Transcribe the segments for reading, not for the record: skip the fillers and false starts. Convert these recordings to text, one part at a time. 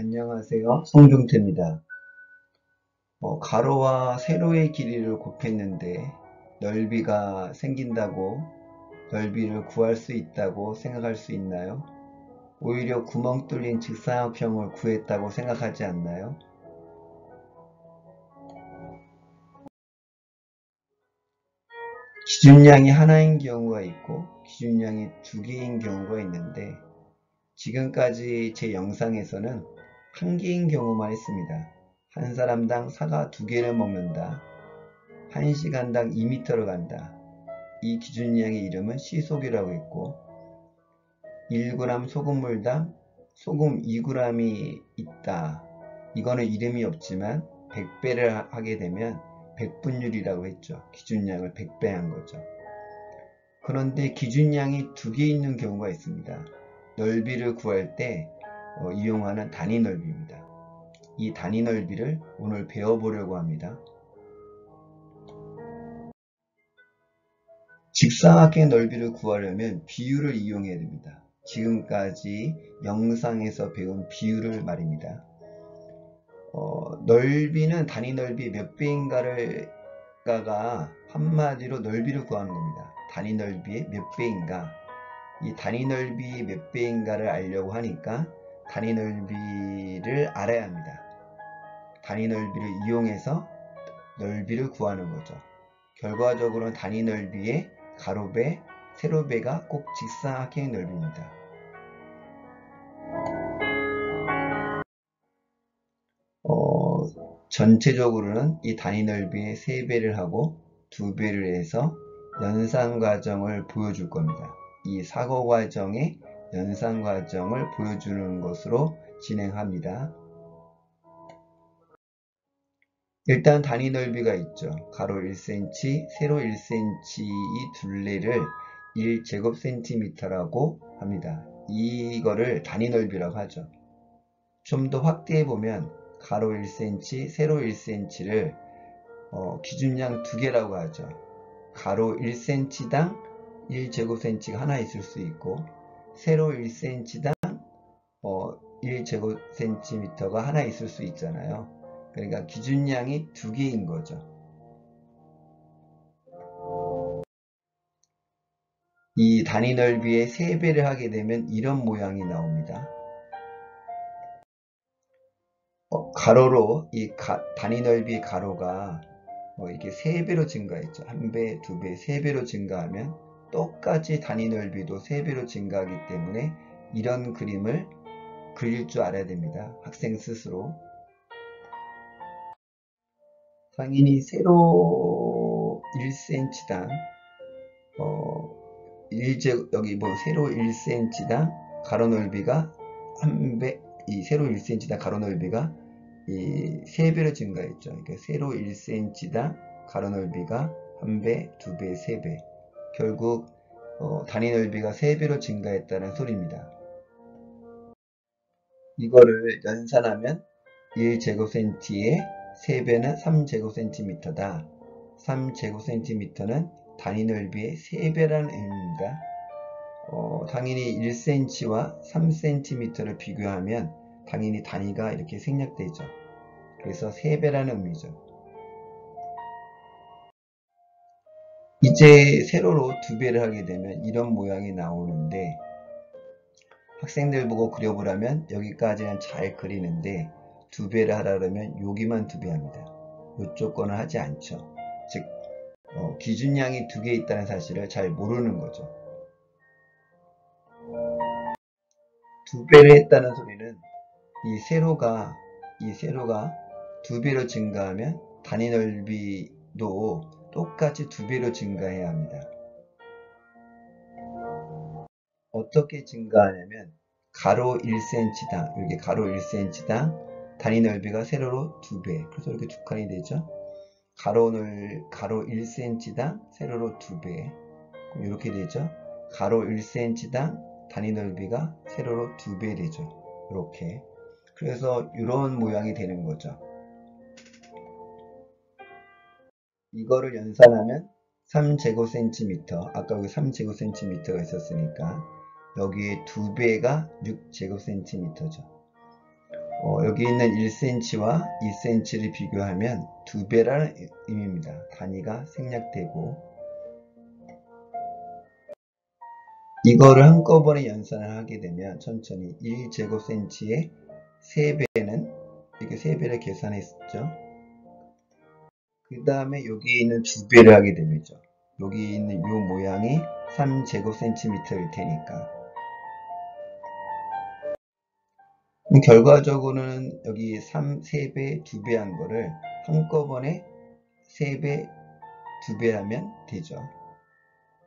안녕하세요. 송중태입니다. 가로와 세로의 길이를 곱했는데 넓이가 생긴다고 넓이를 구할 수 있다고 생각할 수 있나요? 오히려 구멍 뚫린 직사각형을 구했다고 생각하지 않나요? 기준량이 하나인 경우가 있고 기준량이 두 개인 경우가 있는데 지금까지 제 영상에서는 한 개인 경우만 했습니다. 한 사람당 사과 두 개를 먹는다. 1시간당 2m를 간다. 이 기준량의 이름은 시속이라고 했고 1g 소금물당 소금 2g이 있다. 이거는 이름이 없지만 100배를 하게 되면 100분율이라고 했죠. 기준량을 100배 한 거죠. 그런데 기준량이 두 개 있는 경우가 있습니다. 넓이를 구할 때 이용하는 단위 넓이입니다. 이 단위 넓이를 오늘 배워보려고 합니다. 직사각형 넓이를 구하려면 비율을 이용해야 됩니다. 지금까지 영상에서 배운 비율을 말입니다. 넓이는 단위 넓이 몇 배인가가 한마디로 넓이를 구하는 겁니다. 단위 넓이의 몇 배인가. 이 단위 넓이 몇 배인가를 알려고 하니까 단위 넓이를 알아야 합니다. 단위 넓이를 이용해서 넓이를 구하는 거죠. 결과적으로는 단위 넓이의 가로배, 세로배가 꼭 직사각형의 넓이입니다. 전체적으로는 이 단위 넓이의 3배를 하고 2배를 해서 연산 과정을 보여줄 겁니다. 이 사고 과정의 연산 과정을 보여주는 것으로 진행합니다. 일단 단위 넓이가 있죠. 가로 1cm, 세로 1cm 이 둘레를 1제곱cm라고 합니다. 이거를 단위 넓이라고 하죠. 좀 더 확대해 보면 가로 1cm, 세로 1cm를 기준량 두 개라고 하죠. 가로 1cm당 1제곱cm가 하나 있을 수 있고 세로 1cm당 1제곱cm가 하나 있을 수 있잖아요. 그러니까 기준량이 두 개인 거죠. 이 단위 넓이의 3배를 하게 되면 이런 모양이 나옵니다. 가로로 이 단위 넓이 가로가 이렇게 3배로 증가했죠. 1배, 2배, 3배로 증가하면 똑같이 단위 넓이도 3배로 증가하기 때문에 이런 그림을 그릴 줄 알아야 됩니다. 학생 스스로. 당연히 세로 1cm당 여기 세로 1cm당 가로 넓이가 1배, 이 세로 1cm당 가로 넓이가 이 3배로 증가했죠. 그러니까 세로 1cm당 가로 넓이가 1배, 2배, 3배. 결국 단위 넓이가 3배로 증가했다는 소리입니다. 이거를 연산하면 1제곱cm의 3배는 3제곱cm다. 3제곱cm는 단위 넓이의 3배라는 의미입니다. 당연히 1cm와 3cm를 비교하면 당연히 단위가 이렇게 생략되죠. 그래서 3배라는 의미죠. 이제 세로로 2배를 하게 되면 이런 모양이 나오는데 학생들 보고 그려보라면 여기까지는 잘 그리는데 2배를 하려면 여기만 2배 합니다. 이쪽 거는 하지 않죠. 즉 기준량이 2개 있다는 사실을 잘 모르는 거죠. 2배를 했다는 소리는 이 세로가 2배로 증가하면 단위 넓이도 똑같이 2배로 증가해야 합니다. 어떻게 증가하냐면 가로 1cm당 이렇게 가로 1cm당 단위 넓이가 세로로 2배. 그래서 이렇게 두 칸이 되죠. 가로 1cm당 세로로 2배. 이렇게 되죠. 가로 1cm당 단위 넓이가 세로로 2배 되죠. 이렇게. 그래서 이런 모양이 되는 거죠. 이거를 연산하면 3제곱cm, 아까 여기 3제곱cm가 있었으니까 여기에 2배가 6제곱cm죠. 여기 있는 1cm와 2cm를 비교하면 2배라는 의미입니다. 단위가 생략되고, 이거를 한꺼번에 연산을 하게 되면 천천히 1제곱cm의 3배는 이렇게 3배를 계산했죠. 그 다음에 여기 있는 2배를 하게 되죠. 여기 있는 이 모양이 3제곱cm일 테니까. 결과적으로는 여기 3배, 2배 한 거를 한꺼번에 3배, 2배 하면 되죠.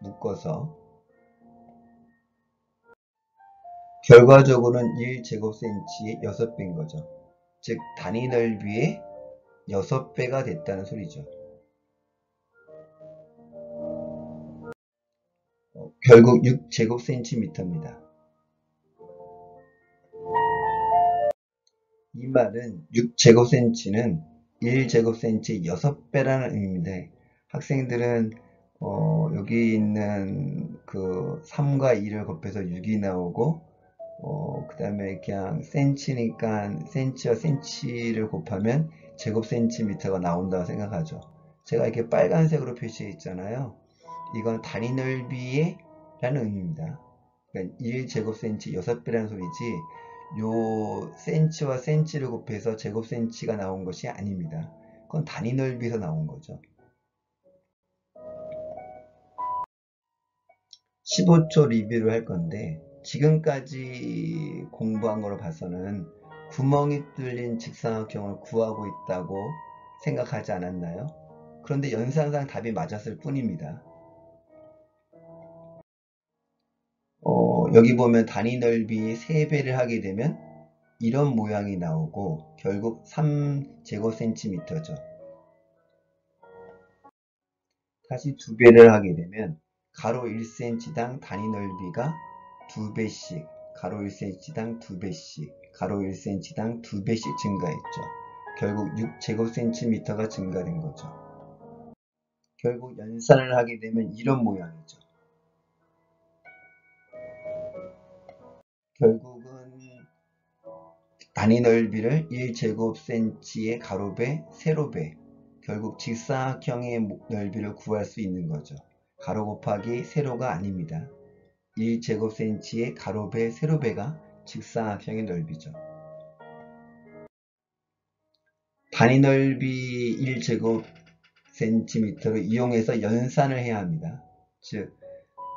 묶어서. 결과적으로는 1제곱cm의 6배인 거죠. 즉 단위 넓이의 6배가 됐다는 소리죠. 결국 6제곱cm입니다. 이 말은 6제곱cm는 1제곱cm의 6배라는 의미입니다. 학생들은 여기 있는 그 3과 2를 곱해서 6이 나오고, 그 다음에 그냥 cm니까 cm와 cm를 곱하면 제곱cm가 나온다고 생각하죠. 제가 이렇게 빨간색으로 표시해 있잖아요. 이건 단위 넓이의 라는 의미입니다. 그러니까 1제곱cm 6배라는 소리지, 요 cm와 cm를 곱해서 제곱cm가 나온 것이 아닙니다. 그건 단위 넓이에서 나온 거죠. 15초 리뷰를 할 건데, 지금까지 공부한 걸로 봐서는 구멍이 뚫린 직사각형을 구하고 있다고 생각하지 않았나요? 그런데 연산상 답이 맞았을 뿐입니다. 여기 보면 단위 넓이 3배를 하게 되면 이런 모양이 나오고 결국 3제곱cm죠. 다시 2배를 하게 되면 가로 1cm당 단위 넓이가 2배씩, 가로 1cm당 2배씩, 가로 1cm당 2배씩 증가했죠. 결국 6제곱cm가 증가된 거죠. 결국 연산을 하게 되면 이런 모양이죠. 결국은 단위 넓이를 1제곱cm의 가로배, 세로배, 결국 직사각형의 넓이를 구할 수 있는 거죠. 가로 곱하기 세로가 아닙니다. 1제곱cm의 가로배, 세로배가 직사각형의 넓이죠. 단위 넓이 1제곱cm를 이용해서 연산을 해야 합니다. 즉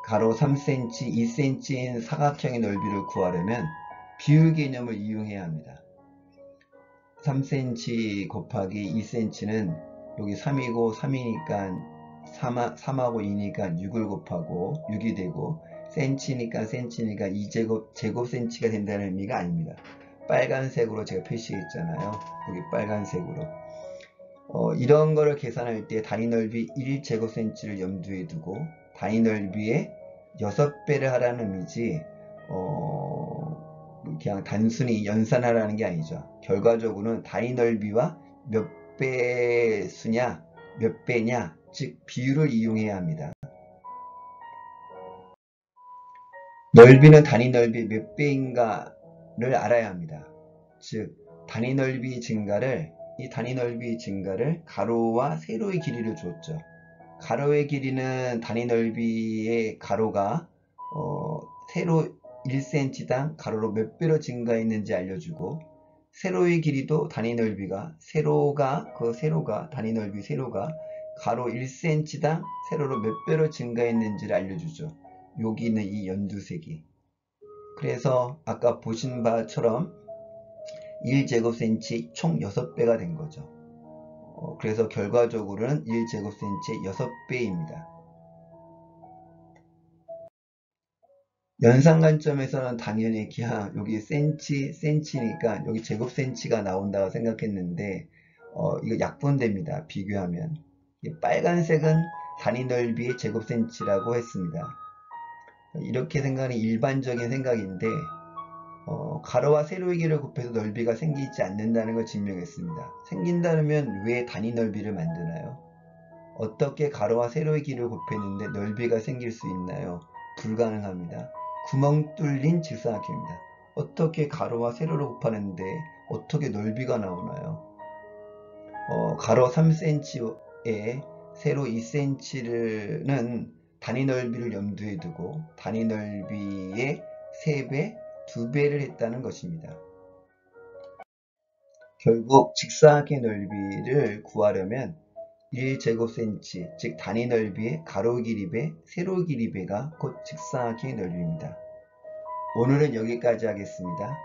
가로 3cm, 2cm인 사각형의 넓이를 구하려면 비율 개념을 이용해야 합니다. 3cm 곱하기 2cm는 여기 3이고 3이니까 3하고 2니까 6을 곱하고 6이 되고, cm니까 2제곱cm가 된다는 의미가 아닙니다. 빨간색으로 제가 표시했잖아요. 여기 빨간색으로. 이런 거를 계산할 때 단위 넓이 1제곱cm를 염두에 두고 단위 넓이의 6배를 하라는 의미지, 그냥 단순히 연산하라는 게 아니죠. 결과적으로는 단위 넓이와 몇 배수냐, 몇 배냐, 즉 비율을 이용해야 합니다. 넓이는 단위 넓이 몇 배인가를 알아야 합니다. 즉 단위 넓이 증가를, 이 단위 넓이 증가를 가로와 세로의 길이를 줬죠. 가로의 길이는 단위 넓이의 가로가 세로 1cm당 가로로 몇 배로 증가했는지 알려주고, 세로의 길이도 단위 넓이가 단위 넓이 세로가 가로 1cm당 세로로 몇 배로 증가했는지를 알려주죠. 여기 있는 이 연두색이. 그래서 아까 보신 바처럼 1제곱cm 총 6배가 된 거죠. 그래서 결과적으로는 1제곱cm의 6배입니다. 연산 관점에서는 당연히 그냥 여기 cm니까 여기 제곱cm가 나온다고 생각했는데, 이거 약분됩니다. 비교하면. 빨간색은 단위 넓이의 제곱cm라고 했습니다. 이렇게 생각하는 일반적인 생각인데, 가로와 세로의 길을 곱해서 넓이가 생기지 않는다는 걸 증명했습니다. 생긴다면 왜 단위 넓이를 만드나요? 어떻게 가로와 세로의 길을 곱했는데 넓이가 생길 수 있나요? 불가능합니다. 구멍 뚫린 직사각형입니다. 어떻게 가로와 세로를 곱하는데 어떻게 넓이가 나오나요? 가로 3cm에 세로 2cm는 단위 넓이를 염두에 두고 단위 넓이의 3배, 2배를 했다는 것입니다. 결국 직사각의 넓이를 구하려면 1제곱cm, 즉 단위 넓이의 가로 길이배, 세로 길이배가 곧 직사각의 넓이입니다. 오늘은 여기까지 하겠습니다.